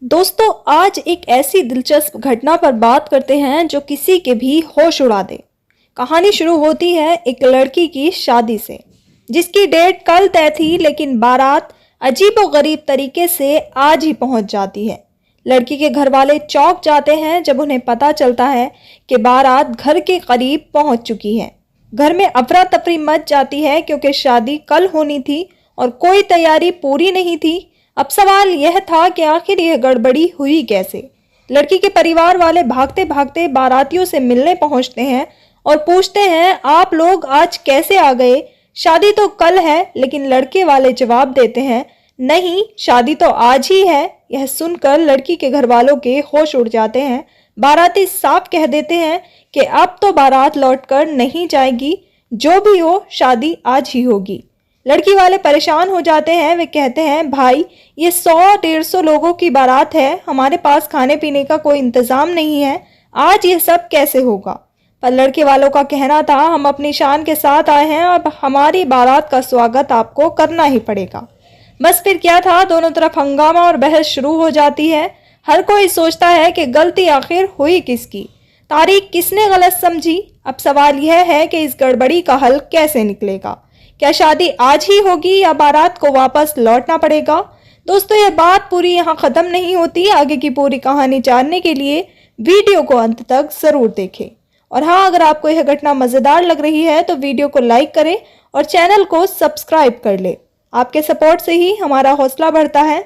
दोस्तों, आज एक ऐसी दिलचस्प घटना पर बात करते हैं जो किसी के भी होश उड़ा दे। कहानी शुरू होती है एक लड़की की शादी से, जिसकी डेट कल तय थी, लेकिन बारात अजीबोगरीब तरीके से आज ही पहुंच जाती है। लड़की के घर वाले चौंक जाते हैं जब उन्हें पता चलता है कि बारात घर के करीब पहुंच चुकी है। घर में अफरा तफरी मच जाती है क्योंकि शादी कल होनी थी और कोई तैयारी पूरी नहीं थी। अब सवाल यह था कि आखिर यह गड़बड़ी हुई कैसे। लड़की के परिवार वाले भागते भागते बारातियों से मिलने पहुंचते हैं और पूछते हैं, आप लोग आज कैसे आ गए? शादी तो कल है। लेकिन लड़के वाले जवाब देते हैं, नहीं, शादी तो आज ही है। यह सुनकर लड़की के घर वालों के होश उड़ जाते हैं। बाराती साफ कह देते हैं कि अब तो बारात लौटकर नहीं जाएगी, जो भी हो शादी आज ही होगी। लड़की वाले परेशान हो जाते हैं। वे कहते हैं, भाई, ये 100-150 लोगों की बारात है, हमारे पास खाने पीने का कोई इंतजाम नहीं है, आज ये सब कैसे होगा? पर लड़के वालों का कहना था, हम अपनी शान के साथ आए हैं, अब हमारी बारात का स्वागत आपको करना ही पड़ेगा। बस फिर क्या था, दोनों तरफ हंगामा और बहस शुरू हो जाती है। हर कोई सोचता है कि गलती आखिर हुई किसकी, तारीख किसने गलत समझी। अब सवाल यह है कि इस गड़बड़ी का हल कैसे निकलेगा। क्या शादी आज ही होगी या बारात को वापस लौटना पड़ेगा? दोस्तों, यह बात पूरी यहाँ खत्म नहीं होती। आगे की पूरी कहानी जानने के लिए वीडियो को अंत तक जरूर देखें। और हाँ, अगर आपको यह घटना मजेदार लग रही है तो वीडियो को लाइक करें और चैनल को सब्सक्राइब कर ले। आपके सपोर्ट से ही हमारा हौसला बढ़ता है।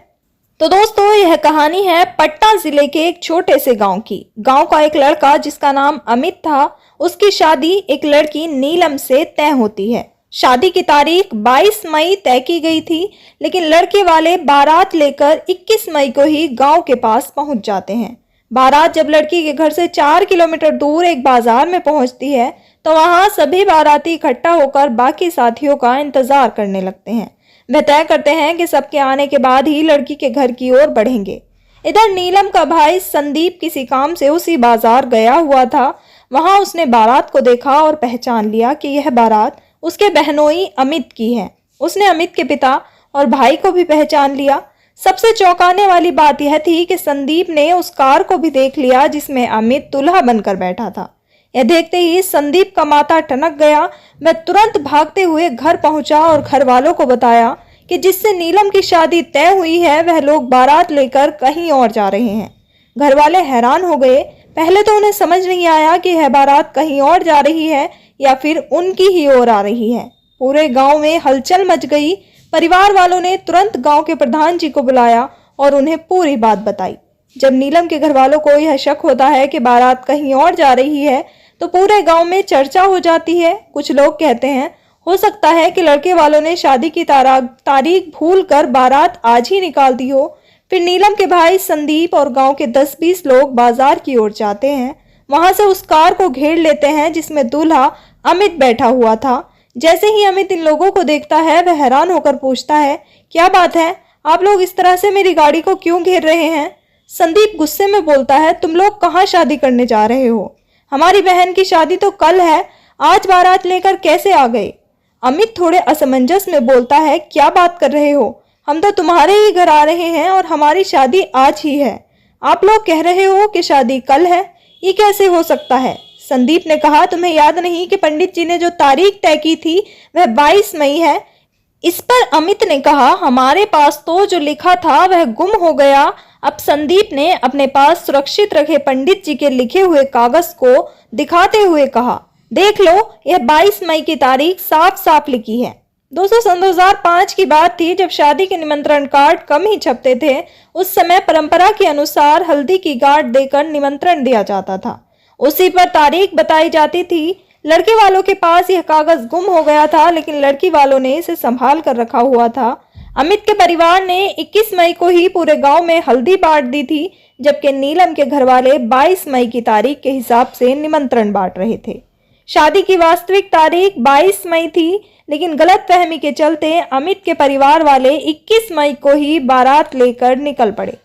तो दोस्तों, यह कहानी है पटना जिले के एक छोटे से गांव की। गांव का एक लड़का जिसका नाम अमित था, उसकी शादी एक लड़की नीलम से तय होती है। शादी की तारीख 22 मई तय की गई थी, लेकिन लड़के वाले बारात लेकर 21 मई को ही गांव के पास पहुंच जाते हैं। बारात जब लड़की के घर से 4 किलोमीटर दूर एक बाजार में पहुंचती है तो वहां सभी बाराती इकट्ठा होकर बाकी साथियों का इंतजार करने लगते हैं। वे तय करते हैं कि सबके आने के बाद ही लड़की के घर की ओर बढ़ेंगे। इधर नीलम का भाई संदीप किसी काम से उसी बाजार गया हुआ था। वहां उसने बारात को देखा और पहचान लिया कि यह बारात उसके बहनोई अमित की है। उसने अमित के पिता और भाई को भी पहचान लिया। सबसे चौंकाने वाली बात यह थी कि संदीप ने उस कार को भी देख लिया जिसमें अमित दूल्हा बनकर बैठा था। यह देखते ही संदीप का माथा टनक गया। वह तुरंत भागते हुए घर पहुंचा और घर वालों को बताया कि जिससे नीलम की शादी तय हुई है वह लोग बारात लेकर कहीं और जा रहे हैं। घर वाले हैरान हो गए। पहले तो उन्हें समझ नहीं आया कि यह बारात कहीं और जा रही है या फिर उनकी ही ओर आ रही है। पूरे गांव में हलचल मच गई। परिवार वालों ने तुरंत गांव के प्रधान जी को बुलाया और उन्हें पूरी बात बताई। जब नीलम के घर वालों को यह शक होता है कि बारात कहीं और जा रही है तो पूरे गांव में चर्चा हो जाती है। कुछ लोग कहते हैं, हो सकता है कि लड़के वालों ने शादी की तारीख भूल कर बारात आज ही निकाल दी हो। फिर नीलम के भाई संदीप और गांव के 10-20 लोग बाजार की ओर जाते हैं। वहां से उस कार को घेर लेते हैं जिसमें दूल्हा अमित बैठा हुआ था। जैसे ही अमित इन लोगों को देखता है वह हैरान होकर पूछता है, क्या बात है, आप लोग इस तरह से मेरी गाड़ी को क्यों घेर रहे हैं? संदीप गुस्से में बोलता है, तुम लोग कहाँ शादी करने जा रहे हो? हमारी बहन की शादी तो कल है, आज बारात लेकर कैसे आ गए? अमित थोड़े असमंजस में बोलता है, क्या बात कर रहे हो? हम तो तुम्हारे ही घर आ रहे हैं और हमारी शादी आज ही है। आप लोग कह रहे हो कि शादी कल है, ये कैसे हो सकता है? संदीप ने कहा, तुम्हें याद नहीं कि पंडित जी ने जो तारीख तय की थी वह 22 मई है? इस पर अमित ने कहा, हमारे पास तो जो लिखा था वह गुम हो गया। अब संदीप ने अपने पास सुरक्षित रखे पंडित जी के लिखे हुए कागज को दिखाते हुए कहा, देख लो, यह 22 मई की तारीख साफ साफ लिखी है। दोस्तों, सन 2005 की बात थी जब शादी के निमंत्रण कार्ड कम ही छपते थे। उस समय परंपरा के अनुसार हल्दी की गांठ देकर निमंत्रण दिया जाता था, उसी पर तारीख बताई जाती थी। लड़के वालों के पास यह कागज गुम हो गया था, लेकिन लड़की वालों ने इसे संभाल कर रखा हुआ था। अमित के परिवार ने 21 मई को ही पूरे गांव में हल्दी बांट दी थी, जबकि नीलम के घर वाले 22 मई की तारीख के हिसाब से निमंत्रण बांट रहे थे। शादी की वास्तविक तारीख 22 मई थी, लेकिन गलतफहमी के चलते अमित के परिवार वाले 21 मई को ही बारात लेकर निकल पड़े।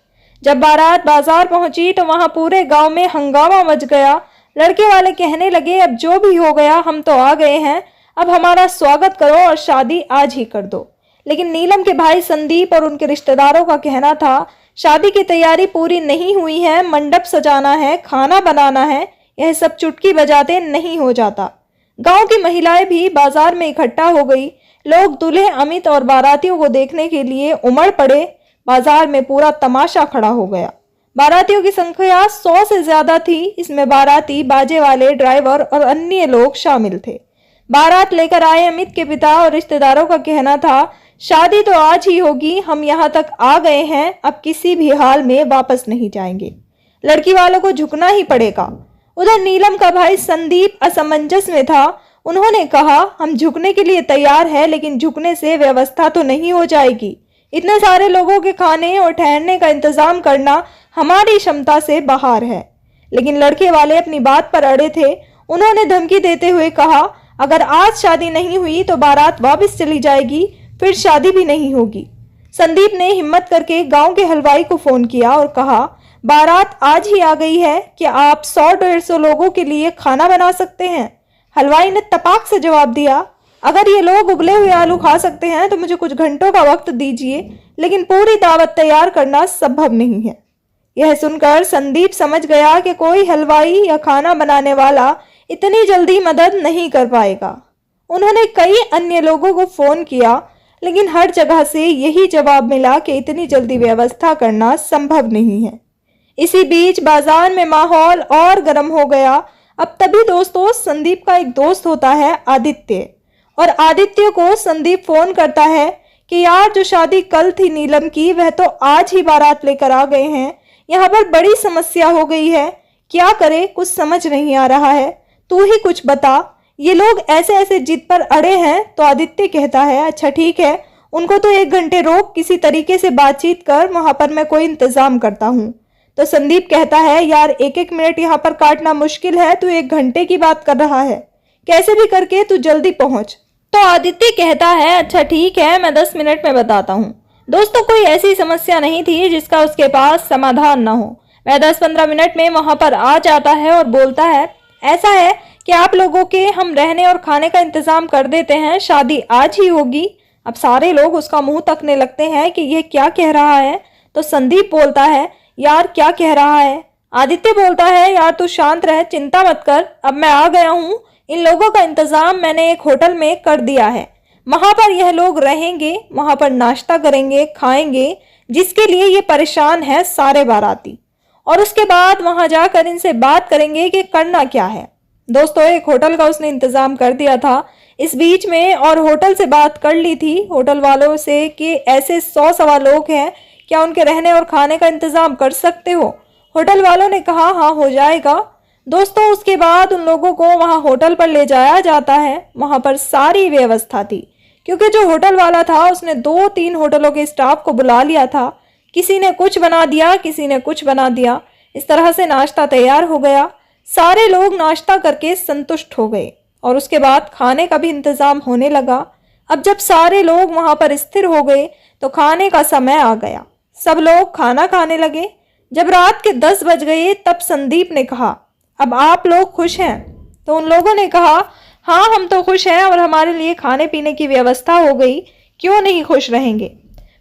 जब बारात बाजार पहुंची तो वहां पूरे गांव में हंगामा मच गया। लड़के वाले कहने लगे, अब जो भी हो गया, हम तो आ गए हैं, अब हमारा स्वागत करो और शादी आज ही कर दो। लेकिन नीलम के भाई संदीप और उनके रिश्तेदारों का कहना था शादी की तैयारी पूरी नहीं हुई है, मंडप सजाना है, खाना बनाना है, यह सब चुटकी बजाते नहीं हो जाता। गांव की महिलाएं भी बाजार में इकट्ठा हो गई। लोग दूल्हे अमित और बारातियों को देखने के लिए उमड़ पड़े। बाजार में पूरा तमाशा खड़ा हो गया। बारातियों की संख्या 100 से ज्यादा थी। इसमें बाराती, बाजे वाले, ड्राइवर और अन्य लोग शामिल थे। बारात लेकर आए अमित के पिता और रिश्तेदारों का कहना था शादी तो आज ही होगी, हम यहाँ तक आ गए हैं, अब किसी भी हाल में वापस नहीं जाएंगे, लड़की वालों को झुकना ही पड़ेगा। उधर नीलम का भाई संदीप असमंजस में था। उन्होंने कहा हम झुकने के लिए तैयार हैं, लेकिन झुकने से व्यवस्था तो नहीं हो जाएगी। इतने सारे लोगों के खाने और ठहरने का इंतजाम करना हमारी क्षमता से बाहर है। लेकिन लड़के वाले अपनी बात पर अड़े थे। उन्होंने धमकी देते हुए कहा अगर आज शादी नहीं हुई तो बारात वापस चली जाएगी, फिर शादी भी नहीं होगी। संदीप ने हिम्मत करके गांव के हलवाई को फोन किया और कहा बारात आज ही आ गई है, क्या आप 100-150 लोगों के लिए खाना बना सकते हैं? हलवाई ने तपाक से जवाब दिया अगर ये लोग उबले हुए आलू खा सकते हैं तो मुझे कुछ घंटों का वक्त दीजिए, लेकिन पूरी दावत तैयार करना संभव नहीं है। यह सुनकर संदीप समझ गया कि कोई हलवाई या खाना बनाने वाला इतनी जल्दी मदद नहीं कर पाएगा। उन्होंने कई अन्य लोगों को फोन किया, लेकिन हर जगह से यही जवाब मिला कि इतनी जल्दी व्यवस्था करना संभव नहीं है। इसी बीच बाजार में माहौल और गर्म हो गया। अब तभी दोस्तों संदीप का एक दोस्त होता है आदित्य, और आदित्य को संदीप फोन करता है कि यार जो शादी कल थी नीलम की वह तो आज ही बारात लेकर आ गए हैं, यहाँ पर बड़ी समस्या हो गई है, क्या करे कुछ समझ नहीं आ रहा है, तू ही कुछ बता, ये लोग ऐसे ऐसे जिद पर अड़े हैं। तो आदित्य कहता है अच्छा ठीक है, उनको तो 1 घंटे रोक किसी तरीके से बातचीत कर, वहां पर मैं कोई इंतजाम करता हूँ। तो संदीप कहता है यार 1-1 मिनट यहाँ पर काटना मुश्किल है, तू 1 घंटे की बात कर रहा है, कैसे भी करके तू जल्दी पहुंच। तो आदित्य कहता है अच्छा ठीक है, मैं 10 मिनट में बताता हूँ। दोस्तों कोई ऐसी समस्या नहीं थी जिसका उसके पास समाधान ना हो। वह 10-15 मिनट में वहां पर आ जाता है और बोलता है ऐसा है कि आप लोगों के हम रहने और खाने का इंतजाम कर देते हैं, शादी आज ही होगी। अब सारे लोग उसका मुंह तकने लगते हैं कि ये क्या कह रहा है। तो संदीप बोलता है यार क्या कह रहा है। आदित्य बोलता है यार तू शांत रह, चिंता मत कर, अब मैं आ गया हूँ, इन लोगों का इंतजाम मैंने एक होटल में कर दिया है, वहां पर यह लोग रहेंगे, वहां पर नाश्ता करेंगे, खाएंगे, जिसके लिए ये परेशान है सारे बाराती, और उसके बाद वहां जाकर इनसे बात करेंगे कि करना क्या है। दोस्तों एक होटल का उसने इंतजाम कर दिया था इस बीच में, और होटल से बात कर ली थी होटल वालों से कि ऐसे 100-125 लोग हैं, क्या उनके रहने और खाने का इंतजाम कर सकते हो। होटल वालों ने कहा हाँ हो जाएगा। दोस्तों उसके बाद उन लोगों को वहां होटल पर ले जाया जाता है। वहां पर सारी व्यवस्था थी, क्योंकि जो होटल वाला था उसने 2-3 होटलों के स्टाफ को बुला लिया था। किसी ने कुछ बना दिया, किसी ने कुछ बना दिया। इस तरह से नाश्ता तैयार हो गया। सारे लोग नाश्ता करके संतुष्ट हो गए और उसके बाद खाने का भी इंतजाम होने लगा। अब जब सारे लोग वहां पर स्थिर हो गए तो खाने का समय आ गया। सब लोग खाना खाने लगे। जब रात के 10 बज गए तब संदीप ने कहा अब आप लोग खुश हैं? तो उन लोगों ने कहा हाँ हम तो खुश हैं और हमारे लिए खाने पीने की व्यवस्था हो गई, क्यों नहीं खुश रहेंगे।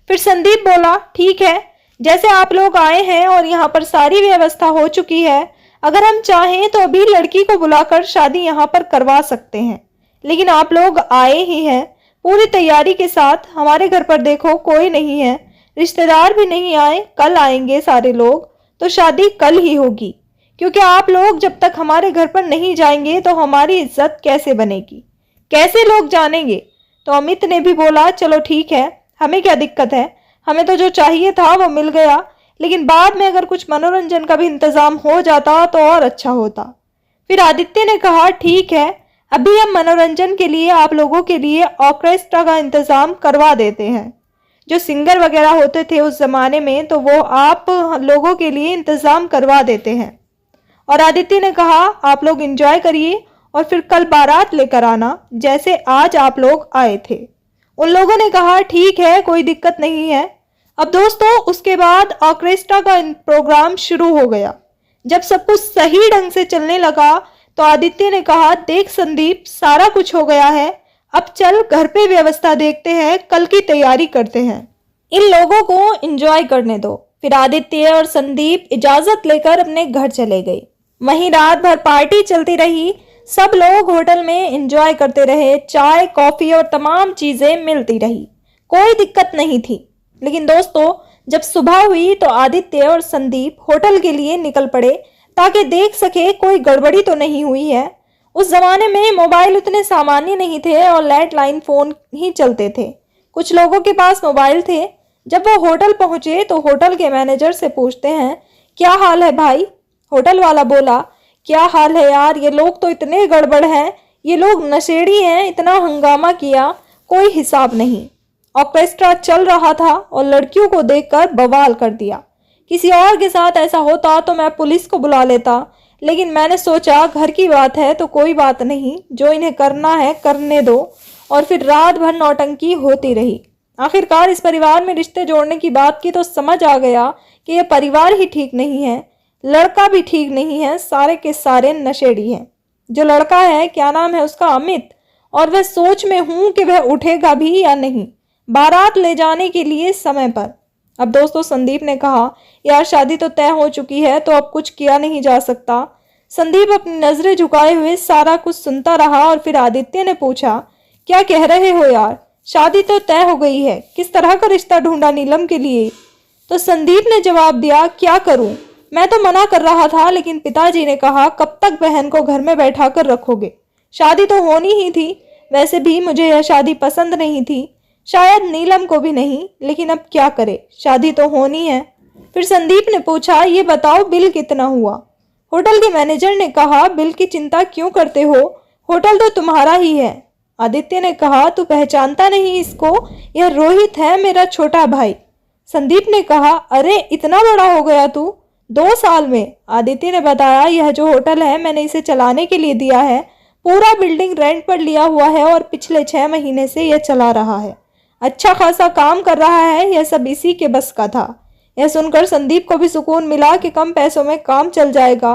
फिर संदीप बोला ठीक है, जैसे आप लोग आए हैं और यहाँ पर सारी व्यवस्था हो चुकी है, अगर हम चाहें तो अभी लड़की को बुलाकर शादी यहाँ पर करवा सकते हैं, लेकिन आप लोग आए ही हैं पूरी तैयारी के साथ। हमारे घर पर देखो कोई नहीं है, रिश्तेदार भी नहीं आए, कल आएंगे सारे लोग, तो शादी कल ही होगी, क्योंकि आप लोग जब तक हमारे घर पर नहीं जाएंगे तो हमारी इज्जत कैसे बनेगी, कैसे लोग जानेंगे। तो अमित ने भी बोला चलो ठीक है, हमें क्या दिक्कत है, हमें तो जो चाहिए था वो मिल गया, लेकिन बाद में अगर कुछ मनोरंजन का भी इंतजाम हो जाता तो और अच्छा होता। फिर आदित्य ने कहा ठीक है, अभी हम मनोरंजन के लिए आप लोगों के लिए ऑर्केस्ट्रा का इंतजाम करवा देते हैं। जो सिंगर वगैरह होते थे उस जमाने में, तो वो आप लोगों के लिए इंतजाम करवा देते हैं। और आदित्य ने कहा आप लोग एंजॉय करिए और फिर कल बारात लेकर आना जैसे आज आप लोग आए थे। उन लोगों ने कहा ठीक है, कोई दिक्कत नहीं है। अब दोस्तों उसके बाद ऑर्केस्ट्रा का प्रोग्राम शुरू हो गया। जब सब कुछ सही ढंग से चलने लगा तो आदित्य ने कहा देख संदीप, सारा कुछ हो गया है, अब चल घर पे व्यवस्था देखते हैं, कल की तैयारी करते हैं। इन लोगों को एंजॉय करने दो। फिर आदित्य और संदीप इजाजत लेकर अपने घर चले गए। वहीं रात भर पार्टी चलती रही। सब लोग होटल में एंजॉय करते रहे। चाय, कॉफी और तमाम चीजें मिलती रही। कोई दिक्कत नहीं थी। लेकिन दोस्तों, जब सुबह हुई तो आदित्य और संदीप होटल के लिए निकल पड़े ताकि देख सके कोई गड़बड़ी तो नहीं हुई है। उस जमाने में मोबाइल उतने सामान्य नहीं थे और लैंडलाइन फोन ही चलते थे। कुछ लोगों के पास मोबाइल थे। जब वो होटल पहुंचे तो होटल के मैनेजर से पूछते हैं, क्या हाल है भाई? होटल वाला बोला, क्या हाल है यार, ये लोग तो इतने गड़बड़ हैं, ये लोग नशेड़ी हैं, इतना हंगामा किया कोई हिसाब नहीं। ऑर्केस्ट्रा चल रहा था और लड़कियों को देखकर बवाल कर दिया। किसी और के साथ ऐसा होता तो मैं पुलिस को बुला लेता, लेकिन मैंने सोचा घर की बात है तो कोई बात नहीं, जो इन्हें करना है करने दो। और फिर रात भर नौटंकी होती रही। आखिरकार इस परिवार में रिश्ते जोड़ने की बात की तो समझ आ गया कि यह परिवार ही ठीक नहीं है, लड़का भी ठीक नहीं है, सारे के सारे नशेड़ी हैं। जो लड़का है, क्या नाम है उसका, अमित, और वह सोच में हूं कि वह उठेगा भी या नहीं बारात ले जाने के लिए समय पर। अब दोस्तों, संदीप ने कहा, यार शादी तो तय हो चुकी है तो अब कुछ किया नहीं जा सकता। संदीप अपनी नजरें झुकाए हुए सारा कुछ सुनता रहा और फिर आदित्य ने पूछा, क्या कह रहे हो यार, शादी तो तय हो गई है, किस तरह का रिश्ता ढूंढा नीलम के लिए? तो संदीप ने जवाब दिया, क्या करूं, मैं तो मना कर रहा था, लेकिन पिताजी ने कहा कब तक बहन को घर में बैठा कर रखोगे, शादी तो होनी ही थी। वैसे भी मुझे यह शादी पसंद नहीं थी, शायद नीलम को भी नहीं, लेकिन अब क्या करे, शादी तो होनी है। फिर संदीप ने पूछा, ये बताओ बिल कितना हुआ? होटल के मैनेजर ने कहा, बिल की चिंता क्यों करते हो, होटल तो तुम्हारा ही है। आदित्य ने कहा, तू पहचानता नहीं इसको, यह रोहित है, मेरा छोटा भाई। संदीप ने कहा, अरे इतना बड़ा हो गया तू, 2 साल में। आदित्य ने बताया, यह जो होटल है मैंने इसे चलाने के लिए दिया है, पूरा बिल्डिंग रेंट पर लिया हुआ है और पिछले 6 महीने से यह चला रहा है, अच्छा खासा काम कर रहा है, यह सब इसी के बस का था। यह सुनकर संदीप को भी सुकून मिला कि कम पैसों में काम चल जाएगा।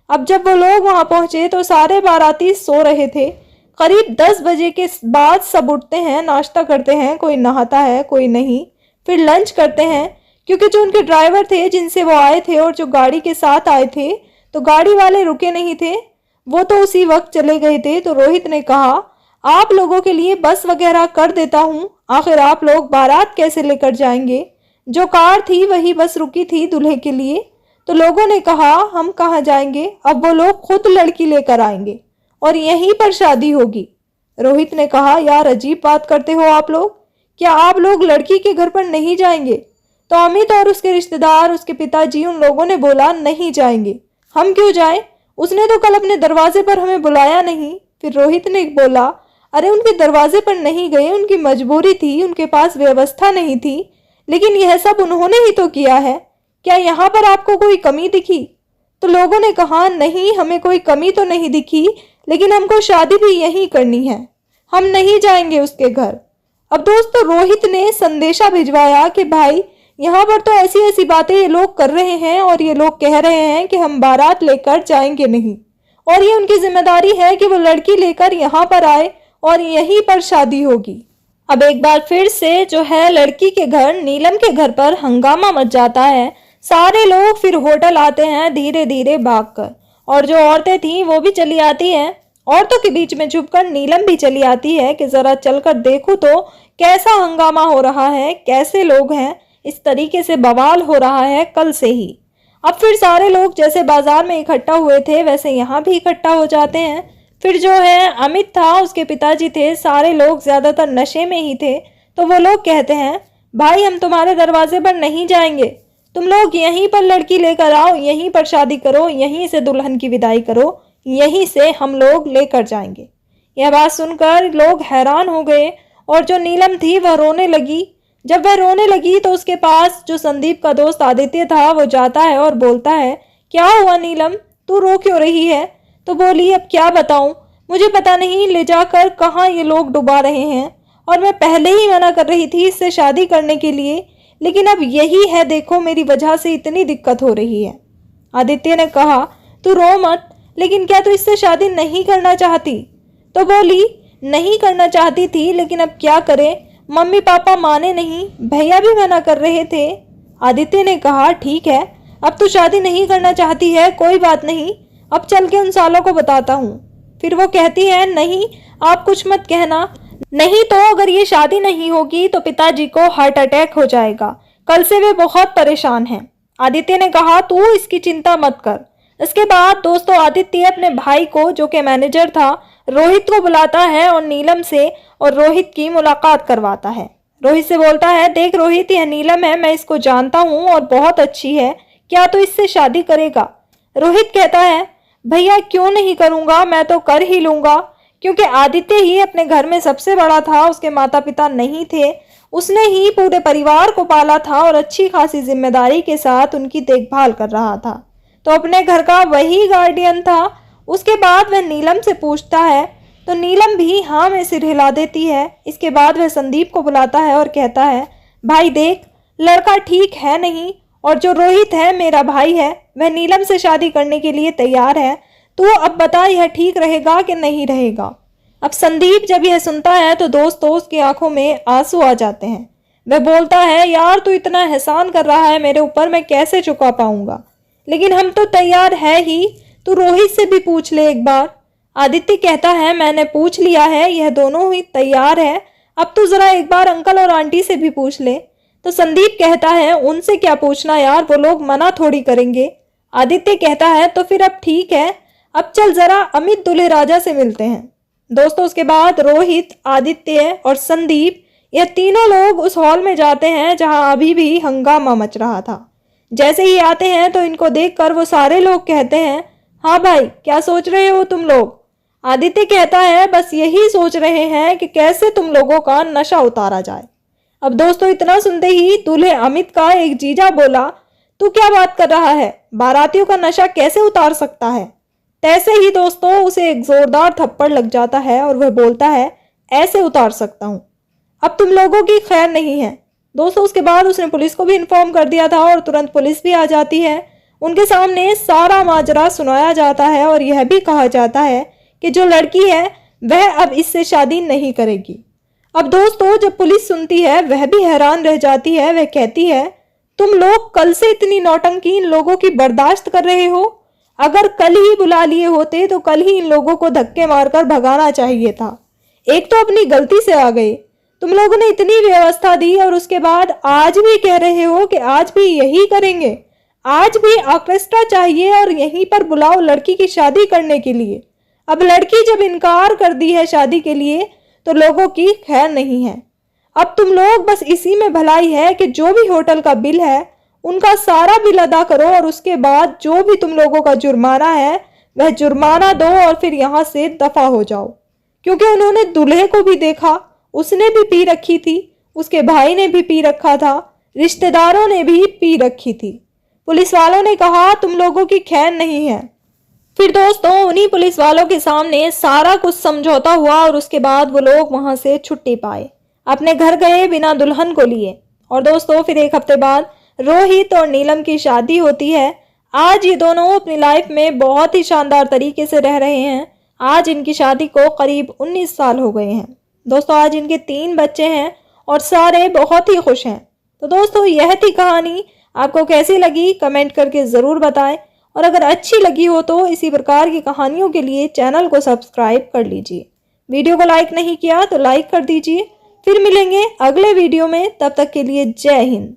अब जब वो लोग वहां पहुंचे तो सारे बाराती सो रहे थे। करीब 10 बजे के बाद सब उठते हैं, नाश्ता करते हैं, कोई नहाता है कोई नहीं, फिर लंच करते हैं। क्योंकि जो उनके ड्राइवर थे जिनसे वो आए थे और जो गाड़ी के साथ आए थे, तो गाड़ी वाले रुके नहीं थे, वो तो उसी वक्त चले गए थे। तो रोहित ने कहा, आप लोगों के लिए बस वगैरह कर देता हूँ, आखिर आप लोग बारात कैसे लेकर जाएंगे? जो कार थी वही बस रुकी थी दूल्हे के लिए। तो लोगों ने कहा, हम कहाँ जाएंगे, अब वो लोग खुद लड़की लेकर आएंगे और यहीं पर शादी होगी। रोहित ने कहा, यार अजीब बात करते हो आप लोग, क्या आप लोग लड़की के घर पर नहीं जाएंगे? तो अमित और उसके रिश्तेदार, उसके पिताजी, उन लोगों ने बोला, नहीं जाएंगे। हम क्यों जाएं? उसने तो कल अपने दरवाजे पर हमें बुलाया नहीं। फिर रोहित ने बोला, अरे उनके दरवाजे पर नहीं गए, उनकी मजबूरी थी, उनके पास व्यवस्था नहीं थी, लेकिन यह सब उन्होंने ही तो किया है। क्या यहाँ पर आपको कोई कमी दिखी? तो लोगों ने कहा, नहीं हमें कोई कमी तो नहीं दिखी, लेकिन हमको शादी भी यहीं करनी है, हम नहीं जाएंगे उसके घर। अब दोस्तों, रोहित ने संदेशा भिजवाया कि भाई यहाँ पर तो ऐसी ऐसी बातें ये लोग कर रहे हैं और ये लोग कह रहे हैं कि हम बारात लेकर जाएंगे नहीं, और ये उनकी जिम्मेदारी है कि वो लड़की लेकर यहाँ पर आए और यहीं पर शादी होगी। अब एक बार फिर से जो है लड़की के घर, नीलम के घर पर हंगामा मच जाता है। सारे लोग फिर होटल आते हैं धीरे धीरे भागकर, और जो औरतें थीं वो भी चली आती हैं। औरतों के बीच में छुपकर नीलम भी चली आती है कि जरा चलकर देखूं तो कैसा हंगामा हो रहा है, कैसे लोग हैं, इस तरीके से बवाल हो रहा है कल से ही। अब फिर सारे लोग जैसे बाजार में इकट्ठा हुए थे वैसे यहाँ भी इकट्ठा हो जाते हैं। फिर जो है अमित था, उसके पिताजी थे, सारे लोग ज्यादातर नशे में ही थे। तो वो लोग कहते हैं, भाई हम तुम्हारे दरवाजे पर नहीं जाएंगे, तुम लोग यहीं पर लड़की लेकर आओ, यहीं पर शादी करो, यहीं से दुल्हन की विदाई करो, यहीं से हम लोग लेकर जाएंगे। यह बात सुनकर लोग हैरान हो गए और जो नीलम थी वह रोने लगी। जब वह रोने लगी तो उसके पास जो संदीप का दोस्त आदित्य था वो जाता है और बोलता है, क्या हुआ नीलम, तू रो क्यों रही है? तो बोली, अब क्या बताऊं, मुझे पता नहीं ले जाकर कहाँ ये लोग डुबा रहे हैं, और मैं पहले ही मना कर रही थी इससे शादी करने के लिए, लेकिन अब यही है, देखो मेरी वजह से इतनी दिक्कत हो रही है। आदित्य ने कहा, तू रो मत, लेकिन क्या तू इससे शादी नहीं करना चाहती? तो बोली, नहीं करना चाहती थी, लेकिन अब क्या करें, मम्मी पापा माने नहीं, भैया भी मना कर रहे थे। आदित्य ने कहा ठीक है, अब तो शादी नहीं करना चाहती है, कोई बात नहीं, अब चल के उन सालों को बताता हूँ। फिर वो कहती है नहीं, आप कुछ मत कहना, नहीं तो अगर ये शादी नहीं होगी तो पिताजी को हार्ट अटैक हो जाएगा, कल से वे बहुत परेशान हैं। आदित्य ने कहा तू इसकी चिंता मत कर। इसके बाद दोस्तों आदित्य अपने भाई को, जो कि मैनेजर था, रोहित को बुलाता है और नीलम से और रोहित की मुलाकात करवाता है। रोहित से बोलता है देख रोहित, यह नीलम है, मैं इसको जानता हूँ और बहुत अच्छी है, क्या तू इससे शादी करेगा? रोहित कहता है भैया क्यों नहीं करूंगा, मैं तो कर ही लूंगा, क्योंकि आदित्य ही अपने घर में सबसे बड़ा था, उसके माता पिता नहीं थे, उसने ही पूरे परिवार को पाला था और अच्छी खासी जिम्मेदारी के साथ उनकी देखभाल कर रहा था, तो अपने घर का वही गार्डियन था। उसके बाद वह नीलम से पूछता है तो नीलम भी हाँ में सिर हिला देती है। इसके बाद वह संदीप को बुलाता है और कहता है भाई देख, लड़का ठीक है नहीं, और जो रोहित है मेरा भाई है, वह नीलम से शादी करने के लिए तैयार है, तो अब बता यह ठीक रहेगा कि नहीं रहेगा। अब संदीप जब यह सुनता है तो दोस्तों उसकी आंखों में आंसू आ जाते हैं। वह बोलता है यार तू इतना एहसान कर रहा है मेरे ऊपर, मैं कैसे चुका पाऊंगा, लेकिन हम तो तैयार है ही, तू रोहित से भी पूछ ले एक बार। आदित्य कहता है मैंने पूछ लिया है, यह दोनों ही तैयार है, अब तू जरा एक बार अंकल और आंटी से भी पूछ ले। तो संदीप कहता है उनसे क्या पूछना यार, वो लोग मना थोड़ी करेंगे। आदित्य कहता है तो फिर अब ठीक है, अब चल जरा अमित दूल्हे राजा से मिलते हैं। दोस्तों उसके बाद रोहित, आदित्य और संदीप, यह तीनों लोग उस हॉल में जाते हैं जहां अभी भी हंगामा मच रहा था। जैसे ही आते हैं तो इनको देखकर वो सारे लोग कहते हैं हाँ भाई क्या सोच रहे हो तुम लोग? आदित्य कहता है बस यही सोच रहे हैं कि कैसे तुम लोगों का नशा उतारा जाए। अब दोस्तों इतना सुनते ही दूल्हे अमित का एक जीजा बोला तू क्या बात कर रहा है, बारातियों का नशा कैसे उतार सकता है? तैसे ही दोस्तों उसे एक जोरदार थप्पड़ लग जाता है और वह बोलता है ऐसे उतार सकता हूं, अब तुम लोगों की खैर नहीं है। दोस्तों उसके बाद उसने पुलिस को भी इन्फॉर्म कर दिया था और तुरंत पुलिस भी आ जाती है। उनके सामने सारा माजरा सुनाया जाता है और यह भी कहा जाता है कि जो लड़की है वह अब इससे शादी नहीं करेगी। अब दोस्तों जब पुलिस सुनती है वह भी हैरान रह जाती है। वह कहती है तुम लोग कल से इतनी नौटंकी इन लोगों की बर्दाश्त कर रहे हो, अगर कल ही बुला लिए होते तो कल ही इन लोगों को धक्के मारकर भगाना चाहिए था। एक तो अपनी गलती से आ गए, तुम लोगों ने इतनी व्यवस्था दी और उसके बाद आज भी कह रहे हो कि आज भी यही करेंगे, आज भी ऑर्केस्ट्रा चाहिए और यहीं पर बुलाओ लड़की की शादी करने के लिए। अब लड़की जब इनकार कर दी है शादी के लिए तो लोगों की खैर नहीं है। अब तुम लोग बस इसी में भलाई है कि जो भी होटल का बिल है उनका सारा बिल अदा करो और उसके बाद जो भी तुम लोगों का जुर्माना है वह जुर्माना दो और फिर यहाँ से दफा हो जाओ। क्योंकि उन्होंने दूल्हे को भी देखा, उसने भी पी रखी थी, उसके भाई ने भी पी रखा था, रिश्तेदारों ने भी पी रखी थी। पुलिस वालों ने कहा तुम लोगों की खैर नहीं है। फिर दोस्तों उन्हीं पुलिस वालों के सामने सारा कुछ समझौता हुआ और उसके बाद वो लोग वहां से छुट्टी पाए, अपने घर गए बिना दुल्हन को लिए। और दोस्तों फिर एक हफ्ते बाद रोहित और नीलम की शादी होती है। आज ये दोनों अपनी लाइफ में बहुत ही शानदार तरीके से रह रहे हैं। आज इनकी शादी को करीब 19 साल हो गए हैं। दोस्तों आज इनके 3 बच्चे हैं और सारे बहुत ही खुश हैं। तो दोस्तों यह थी कहानी, आपको कैसी लगी कमेंट करके ज़रूर बताएं, और अगर अच्छी लगी हो तो इसी प्रकार की कहानियों के लिए चैनल को सब्सक्राइब कर लीजिए। वीडियो को लाइक नहीं किया तो लाइक कर दीजिए। फिर मिलेंगे अगले वीडियो में, तब तक के लिए जय हिंद।